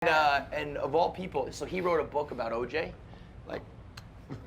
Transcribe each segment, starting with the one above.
And of all people, so he wrote a book about OJ, like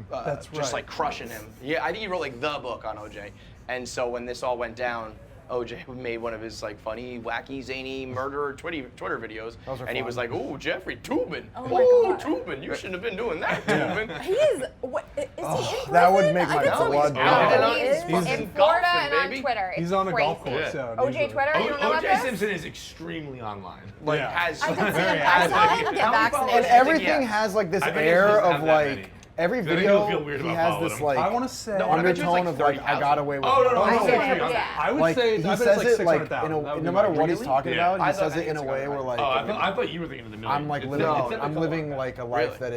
That's just right. like crushing him. Yeah, I think he wrote like the book on OJ. And so when this all went down, OJ made one of his like funny, wacky, zany murderer Twitter videos, and he was like, "Oh, Jeffrey Toobin, Toobin, you shouldn't have been doing that, Toobin." He is. What is he in prison? That would make I my get so blood confused. boil. He's in Florida and on Twitter. He's It's on a crazy. golf course. Yeah. OJ Twitter, you don't know about O.J. this? Simpson is extremely online. Like Yeah. has I did see Very him. I saw active. him get How many vaccinated. followers And do you think everything he has? has like this I bet he air doesn't have of that like many. every I think video he'll feel weird he about has following this him. like I want to say. No, I bet you it's undertone like of like I 30,000. got away with Oh, no, murder. no, I no, did, no, no. yeah. I would Like say. he I bet says it's like it like 600,000. in That would no be matter my what he's guess. talking Yeah. about, I he thought says that it in a it's way gonna where be like Oh, I thought you were thinking of the million. I'm like It's- living it's I'm living like a life Really?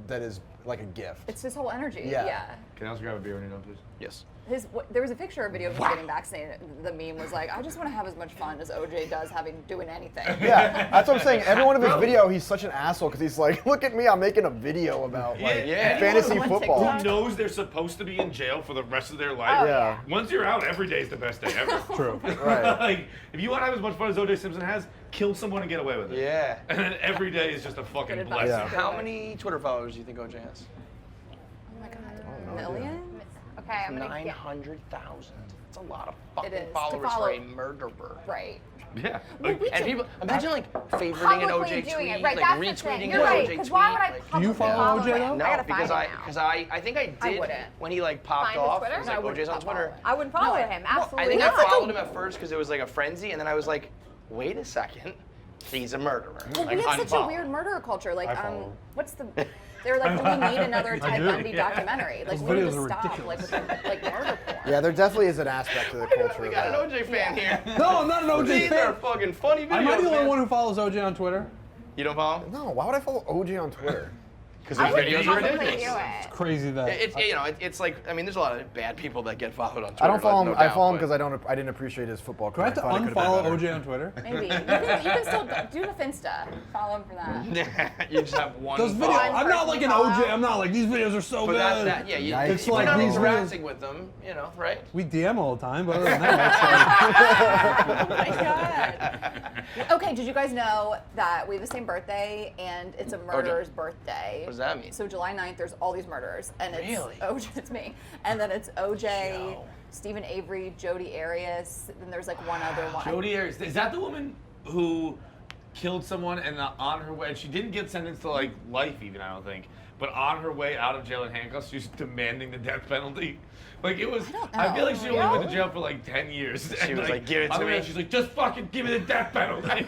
that is like a gift. It's his whole energy. Yeah. Yeah. Can I also grab a beer when you're done, please? Yes. There was a picture of video of him getting vaccinated. The meme was like, I just want to have as much fun as OJ does doing anything. Yeah, that's what I'm saying. Every one of his video, he's such an asshole because he's like, look at me, I'm making a video about like Yeah. fantasy Anyone on football. TikTok? Who knows they're supposed to be in jail for the rest of their life? Yeah. Once you're out, every day is the best day ever. True. Right. Like, if you want to have as much fun as O.J. Simpson has, kill someone and get away with it. Yeah. And then every day is just a fucking Good advice. blessing. Yeah. How many Twitter followers do you think OJ has? Oh my God. no Million? Okay, I'm gonna get. 900,000. That's a lot of It fucking is. To followers for follow- a murderer. Right. Yeah. Well, Like, we And should- people imagine like favoriting an Publicly OJ doing tweet, it, right? like That's the retweeting thing. an You're right. OJ Because tweet. why would I? like- Do you publicly follow OJ him? though? I No, gotta because find him now. I think I did wouldn't. when he like popped Find his off. Twitter? It was like I wouldn't OJ's on follow Twitter. him. I wouldn't follow No. him. I Absolutely think not. I followed him at first because it was like a frenzy, and then I was like, wait a second, he's a murderer. Well, Like, we have such a unfollow. weird murderer culture. Like, I follow. what's the? They were like, do we need another Ted do, Bundy yeah. documentary? Like, Those we need videos to are stop. ridiculous. Like, with the, like murder porn. Yeah, there definitely is an aspect to the culture We of got an that. OJ fan here. No, I'm not an OJ These are fan. fucking funny videos. Am I the only man. one who follows OJ on Twitter? You don't follow him? No, why would I follow OJ on Twitter? Because I his would videos are publicly ridiculous. do it. Crazy that. It's like, I mean, there's a lot of bad people that get followed on Twitter. I don't follow him. no I doubt, follow him but- because I didn't appreciate his football Do I career. have to thought it could've been unfollow better. OJ on Twitter? Maybe you can still do the Finsta. Follow him for that. You just have one. Those follow. videos. I'm not like an follow. OJ. I'm not like these videos are so But good. yeah, you, Yikes. It's you're like not these interacting with them, you know, right? We DM all the time, but other than that, Oh my God. Okay, did you guys know that we have the same birthday and it's a murderer's birthday? What does that mean? So July 9th, there's all these murderers, and it's Really? OJ. It's me, and then it's OJ, Joe. Stephen Avery, Jodi Arias, and there's like one other one. Jodi Arias, is that the woman who killed someone and on her way, she didn't get sentenced to like life even, I don't think, but on her way out of jail in handcuffs, she was demanding the death penalty. Like it was, I don't I feel like know. she only went to jail for like 10 years. She was like, give it to on the way me. out, she's like, just fucking give me the death penalty.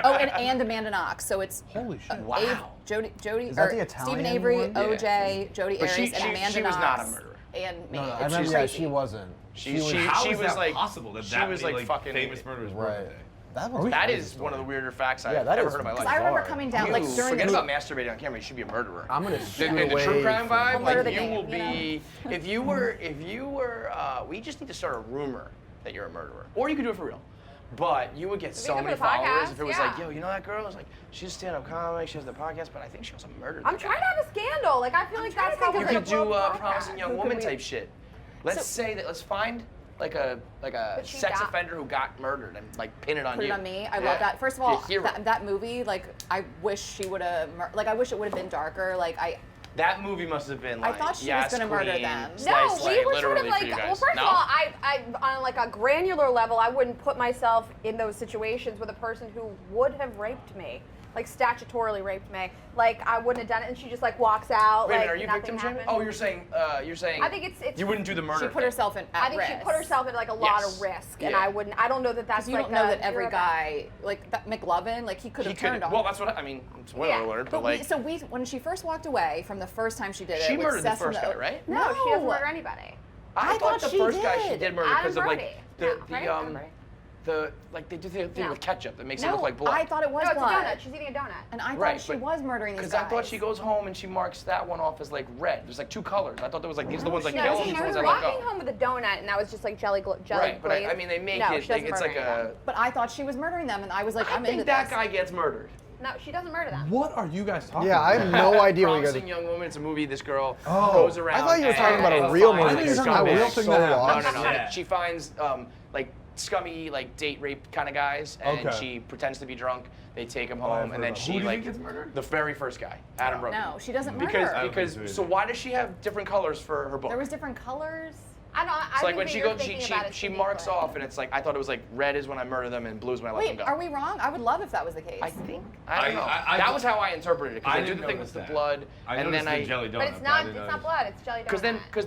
Oh, and Amanda Knox. So it's holy shit. Wow. Jody, Is that or the Italian Stephen Avery, one? OJ, Jodi But Arias, and Amanda she was Knox. not a murderer. And me. No, I It's remember. crazy. Yeah, she wasn't. She How was is that like possible that she that was many, like fucking famous murderers Right. murdered? That was. That is one of the weirder facts I've Yeah, that ever is heard in my life. I remember bizarre. coming down like You during forget the about masturbating on camera. You should be a murderer. I'm gonna In shoot the away true crime from- vibe, Well, murder like the you game, will you know? be. If you were, we just need to start a rumor that you're a murderer, or you could do it for real. But you would get so do it many for the podcast, followers if it was like, yeah. yo, you know that girl? It's like she's stand-up comic, she has the podcast, but I think she also murdered. I'm the trying guy. to have a scandal. Like I feel like that's how think You of we could do a promising young woman type shit. Let's So- say that. Let's find like a But she sex got- offender who got murdered and like pin it on Put you. it on me. I Yeah. love that. First of Be a all, hero. that movie, like, I wish she would have, like, I wish it would have been darker. Like, That movie must have been like. thought she was yes, gonna murder queen, them. No, slice, we were sort of literally like, for you guys. well, first No? of all, I on like a granular level, I wouldn't put myself in those situations with a person who would have raped me, like statutorily raped me. Like I wouldn't have done it, and she just like walks out. Wait a like minute, are you nothing victim shaming? happened. Oh, you're saying. I think it's. You wouldn't do the murder. she put herself at I think risk. she put herself in like a lot Yes. of risk, and Yeah. I wouldn't. I don't know that that's You like don't know a- that every you're a- guy, like that McLovin, like he could He have could. turned on. Well, that's what I mean. Spoiler Yeah. alert, But but like. when she first walked away from the first time she did it, She with murdered the Seth from first guy, right? No, she doesn't murder anybody. I thought the she first guy she did. did murder Adam because of like Brody. the No, right? Adam Brody. the like they do the thing No. with ketchup that makes it No, look like blood. I thought it was No, it's a blood. donut. She's eating a donut. And I thought Right, she but- was murdering these Because guys. I thought she goes home and she marks that one off as like red. There's like two colors. I thought there was like these are the ones that No, kill, she these are the ones was that let walking go. home with a donut, and that was just like jelly Right, but glaze. I mean they make No, it. she doesn't It's murder like a. anyone. But I thought she was murdering them, and I was like, I I'm into think that this. guy gets murdered. No, she doesn't murder them. What are you guys talking Yeah, I about? have no idea what you guys. Promising Young Woman. It's a movie. This girl Oh, goes around. I thought you were talking and about a real finds movie. I thought you were talking about a real scumbags. thing that No, happened. no, no. Yeah. She finds like scummy like date rape kind of guys, and Okay. she pretends to be drunk. They take him I've home, heard and then about she Who do you like think gets murdered? the very first guy, Adam Brody. No, she doesn't murder. Because I don't think because so so either. why does she have different colors for her book? There was different colors. I don't. I It's like think when that she you're goes, thinking about it she too marks deeply. off, and it's like I thought it was like red is when I murder them and blue is when I let them Wait, go. are we wrong? I would love if that was the case. I think I don't know. I- that was how I interpreted it because I they do didn't the thing with notice the that. blood, I and noticed then the jelly donut. But it's not. It's not blood. It's jelly donut. because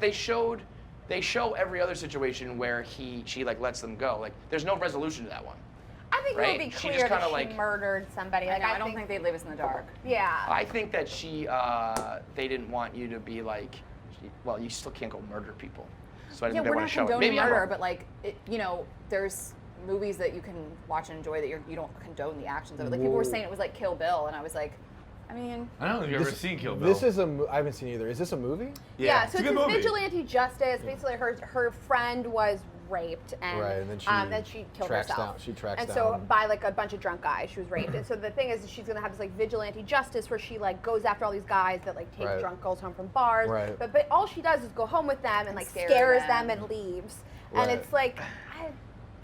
they show every other situation where she like lets them go. Like there's no resolution to that one. I think it right? would be She clear just that kinda, she like- murdered somebody. I, Like know, I don't think they'd leave us in the dark. Yeah. I think that they didn't want you to be like, well, you still can't go murder people. So I didn't Yeah, think they we're want not to show it. condoning Maybe I'm murder, wrong. but like, there's movies that you can watch and enjoy that you don't condone the actions of it. Like people were saying it was like Kill Bill, and I was like, I mean, I don't think you've ever seen Kill Bill. This is I haven't seen either. Is this a movie? Yeah, it's so a it's good this movie. vigilante justice. Basically, her friend was raped, and Right, and then she killed tracks herself. down- she tracks and so down- by like a bunch of drunk guys, she was raped. And so the thing is, she's gonna have this like vigilante justice where she like goes after all these guys that like take Right. drunk girls home from bars. Right. But all she does is go home with them and like scare scares them. them and leaves. Right. And it's like.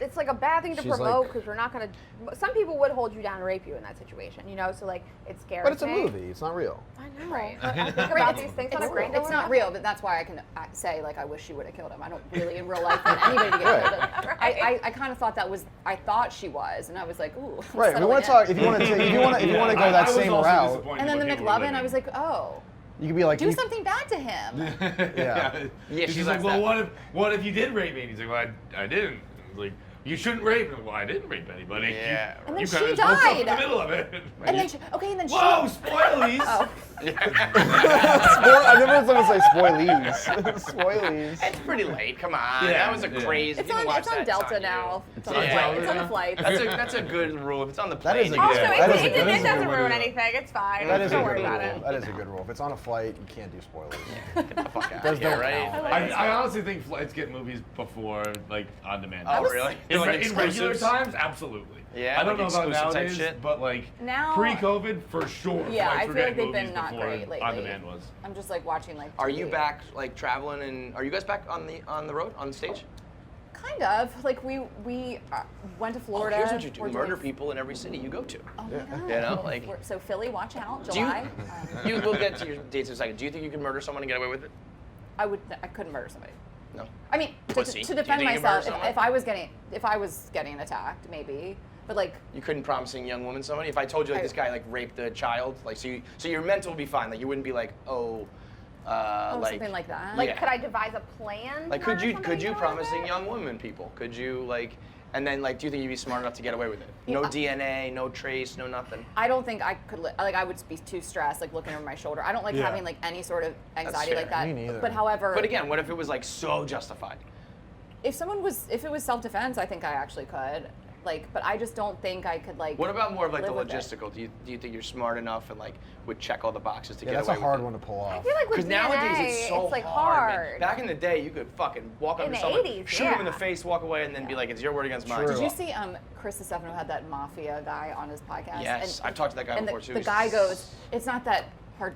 It's like a bad thing to She's promote like- because we're not gonna. Some people would hold you down and rape you in that situation, So like it scares But it's a me. movie. It's not real. I know. Right. But I think about these things on a grain. it's not real, but that's why I can say like I wish she would have killed him. I don't really in real life want anybody to get killed. But I kind of thought I thought she was, and I was like, ooh. Right. We settle want to in. talk. If you want to go I that was same also route, disappointed And then the when people were McLovin, living. I was like, oh, you could be like, do something bad to him. Yeah. Yeah, She's she like, likes well, that. what if you did rape me? And he's like, well, I didn't. He's like, you shouldn't rape me. Well, I didn't rape anybody. Yeah, And then you she kinda just woke up in died. the middle of it. And then and then Whoa, she. spoilies! Oh, I never heard someone say spoilies. Spoilies. It's pretty late. Come on, Yeah, that was a yeah. craze. it's You can on watch it's on that, Delta you. now. It's on Yeah. the flight. It's on Delta the flight. That's a good rule. If it's on the That plane, is a you good- can- that is a it good doesn't rule. ruin anything. It's fine. That is a Don't good worry rule. about it. That is a good rule. If it's on a flight, you can't do spoilers. Get the fuck out Those of here, don't right? count. I honestly think flights get movies before, like, on demand. Oh, really? In, Like in regular exclusives? times, absolutely. Yeah, I don't like know about exclusive type nowadays, shit? but like Now- pre-COVID, for sure. Yeah, flights I were feel like getting they've been movies not before great lately. on demand was. I'm just like watching like. Are you TV. back like traveling and are you guys back on the road on stage? Kind of. Like we went to Florida. Here's what you do: We're murder doing- people in every city you go to. Oh my God. You know, like- So Philly, watch out, Do you- July. You will get to your dates in a second. Do you think you can murder someone and get away with it? I couldn't murder somebody. No. I mean, Pussy. to Do you defend think you can murder myself, someone? if I was getting attacked, maybe. But like, You couldn't promise a young woman somebody. If I told you like this guy like raped a child, like so your mental would be fine. Like you wouldn't be like something like that. Like, Yeah. could I devise a plan? Like to could murder you somebody could you and get away with promising it? young women people? Could you like and then like do you think you'd be smart enough to get away with it? No DNA, no trace, no nothing. I don't think I could. I would be too stressed, like looking over my shoulder. I don't like Yeah. having like any sort of anxiety fair. like that. Me neither. But however, But again, what if it was like so justified? if it was self-defense, I think I actually could. Like, but I just don't think I could like. What about more of like the live with it. logistical? Do you think you're smart enough and like would check all the boxes to Yeah, get that's away a hard with one it? to pull off. I feel like with Because nowadays DNA, it's so like hard. man. hard. Back in the day, you could fucking walk up In to the someone, 80s, shoot him in the yeah. face, walk away, and then be like, "It's your word against mine." True. Did you see Chris Stefano had that mafia guy on his podcast? Yes, I've talked to that guy and before too. The guy goes, "It's not that hard.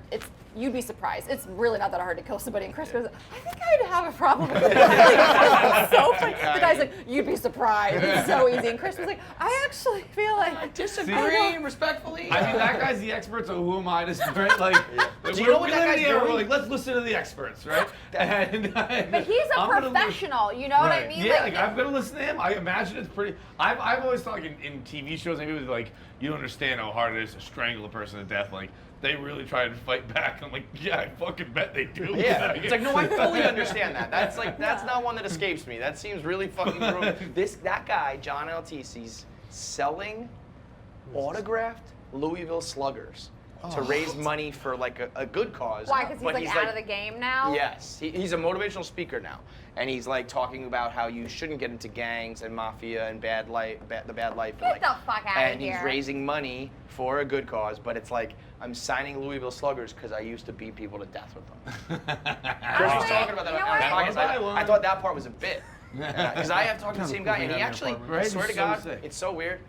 You'd be surprised. It's really not that hard to kill somebody." And Chris goes, "I think I'd have a problem with it." It's so funny. The guy's like, "You'd be surprised. It's so easy." And Chris was like, "I actually feel like I disagree respectfully. I mean, that guy's the expert, so who am I to right? Like, Do you know what that guy's We're doing? like, let's listen to the experts, right? But he's a I'm gonna professional, you know what I Right. mean? Yeah, like I'm gonna listen to him. I imagine it's pretty. I've always thought like in TV shows, maybe it was like you don't understand how hard it is to strangle a person to death. Like they really try to fight back. I'm like, yeah, I fucking bet they do. Yeah, it's like no, I fully understand that. That's not one that escapes me. That seems really fucking brutal. That guy, John Altisi's selling autographed Louisville Sluggers to raise money for like a good cause. Why? Because But he's like out of the game now? Yes, he's a motivational speaker now, and he's like talking about how you shouldn't get into gangs and mafia and the bad life. Get and, the fuck outta And here. he's raising money for a good cause, but it's like I'm signing Louisville Sluggers because I used to beat people to death with them. Chris was talking about that You know on the what? podcast. Buy one. I thought that part was a bit. Because I have talked to the Kinda same guy, cool and to he have in actually, your I apartment. swear to Right? God, It's so sick. it's so weird.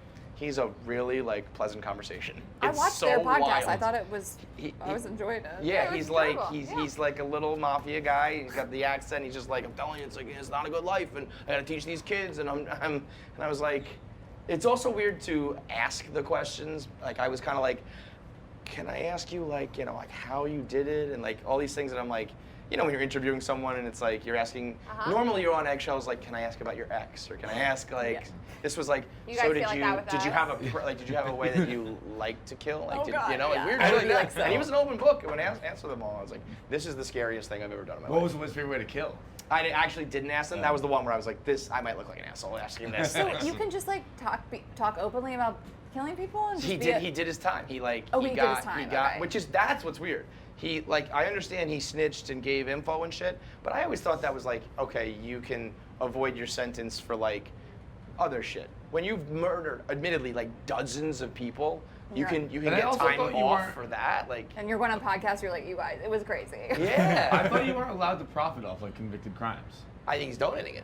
He's a really like pleasant conversation. I It's watched so their podcast. wild. I thought it was. He- I was enjoying it. Yeah, it he's was like incredible. he's like a little mafia guy. He's got the accent. He's just like, I'm telling you, it's not a good life, and I gotta teach these kids. And and I was like, it's also weird to ask the questions. Like I was kind of like, can I ask you like like how you did it and like all these things. And I'm like, when you're interviewing someone and it's like you're asking. Normally you're on eggshells. Like, can I ask about your ex, or can I ask like? Yeah. This was like, You guys so feel did like you that with did you us? have did you have a way that you like to kill? Like, Oh, did, God, like yeah. weird I shit would like be that. like so. And he was an open book. And when I answered them all, I was like, this is the scariest thing I've ever done in my What life. was the most favorite way to kill? I actually didn't ask them. That was the one where I was like, I might look like an asshole asking this. So you can just like talk openly about killing people and just He did his time. He like Oh, he he did got his time, he got okay. that's what's weird. He like I understand he snitched and gave info and shit, but I always thought that was like, okay, you can avoid your sentence for like other shit. When you've murdered admittedly like dozens of people, you Right. can But I get also time thought you off weren't- for that. Like And you're going on podcasts. You're like, you guys, it was crazy. yeah. I thought you weren't allowed to profit off like convicted crimes. I think he's donating it.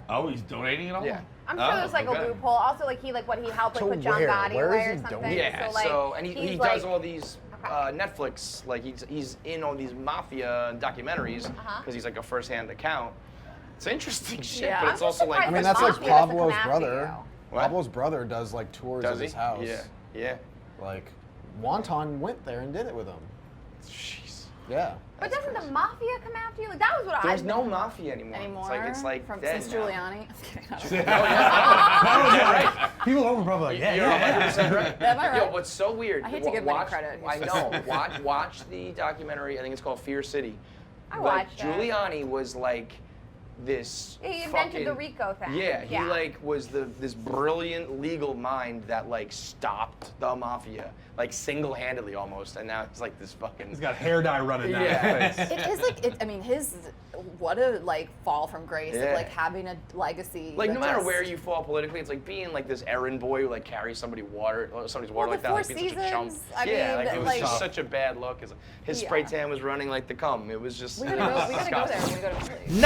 Oh, he's donating it all? Yeah. I'm sure there's like okay. a loophole. Also, like he put John To Gotti where? Where away is or he something. donating? Yeah, So, like, and he he's does like- all these Netflix, like he's in all these mafia documentaries because he's like a first-hand account. It's interesting shit, Yeah. but I'm it's just also like I mean, surprised that's like Mafia doesn't Pablo's come after brother. you. What? Pablo's brother does like tours does of he? his house. Yeah. Like, Wonton went there and did it with him. Jeez. Yeah. But That's doesn't crazy. the mafia come after you? Like that was what There's I. no mafia anymore. Anymore. It's like from dead since now. Giuliani. I'm kidding. People home are probably like, You're yeah. 100% right. Am I right? Yo, what's so weird? I hate to give Benny watch, credit. I know. Watch the documentary. I think it's called Fear City. I But watched it. Giuliani was like this. Yeah, he invented fucking, the RICO thing. Yeah, he like was this brilliant legal mind that like stopped the mafia, like single-handedly almost, and now it's like this fucking. He's got hair dye running down Yeah. his face. It is like, I mean, what a like fall from grace Yeah. of like having a legacy. Like that no matter just- where you fall politically, it's like being like this errand boy who like carries somebody's water Well, like the that, like Four being such a chump. Seasons, I Yeah, mean, like, it was like- just such a bad look. His spray Yeah. tan was running like the cum. It was just. We gotta go. We gotta go there. disgusting. We gotta go to Philly.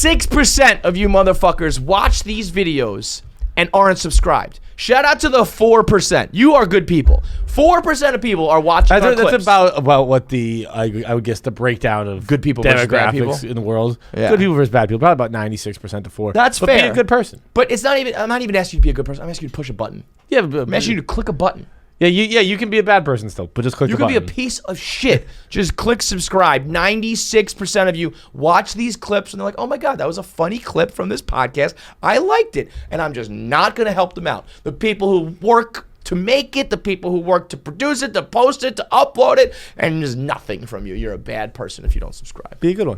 96% of you motherfuckers watch these videos and aren't subscribed. Shout out to the 4%. You are good people. 4% of people are watching our That's clips. about what the I would guess the breakdown of Good people versus bad demographics people? in the world. Yeah. Good people versus bad people. Probably about 96% to 4. That's but Be fair. a good person. But it's not even. I'm not even asking you to be a good person. I'm asking you to push a button. Yeah, I'm asking you to click a button. you can be a bad person still, but just click You the could be a button. piece of shit. Just click subscribe. 96% of you watch these clips and they're like, oh my God, that was a funny clip from this podcast. I liked it. And I'm just not going to help them out. The people who work to make it, the people who work to produce it, to post it, to upload it, and there's nothing from you. You're a bad person if you don't subscribe. Be a good one.